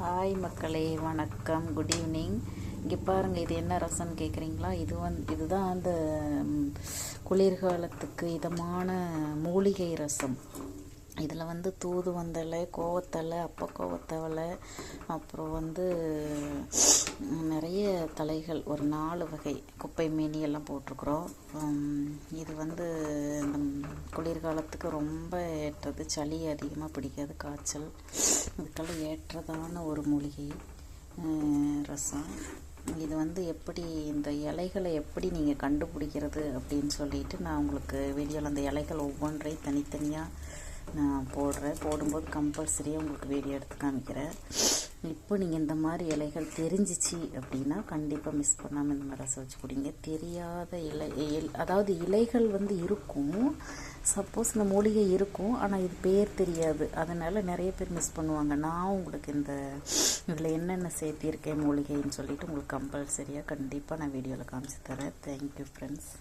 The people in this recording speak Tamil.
ஹாய் மக்களே, வணக்கம், குட் ஈவினிங். இங்கே பாருங்கள், இது என்ன ரசம்னு கேட்குறீங்களா? இதுதான் அந்த குளிர்காலத்துக்கு இதமான மூலிகை ரசம். இதில் தூதுவந்தலை, கோவத்தலை, அப்பக்கோவத்தலை, அப்புறம் நிறைய தலைகள், ஒரு 4 வகை குப்பை மேனி எல்லாம் போட்டிருக்குறோம். இது இந்த குளிர்காலத்துக்கு ரொம்ப ஏற்றது. சளி அதிகமாக பிடிக்காது, காய்ச்சல் இதுக்கெல்லாம் ஏற்றதான ஒரு மூலிகை ரசம். இது எப்படி இந்த இலைகளை எப்படி நீங்கள் கண்டுபிடிக்கிறது அப்படின்னு சொல்லிட்டு நான் உங்களுக்கு வீடியோவில் அந்த இலைகள் ஒவ்வொன்றையும் தனித்தனியாக நான் போடும்போது கம்பல்சரியாக உங்களுக்கு வீடியோ எடுத்து காமிக்கிறேன். இப்போ நீங்கள் இந்த மாதிரி இலைகள் தெரிஞ்சிச்சு அப்படின்னா கண்டிப்பாக மிஸ் பண்ணாமல் இந்த மாதிரி ரசம் வச்சு குடிங்க. தெரியாத அதாவது இலைகள் இருக்கும், சப்போஸ் இந்த மூலிகை இருக்கும், ஆனால் இது பேர் தெரியாது. அதனால் நிறைய பேர் மிஸ் பண்ணுவாங்க. நான் உங்களுக்கு இதில் என்னென்ன சேர்த்திருக்கேன் மூலிகைன்னு சொல்லிட்டு உங்களுக்கு கம்பல்சரியாக கண்டிப்பாக நான் வீடியோவில் காமிச்சு தரேன். Thank you friends.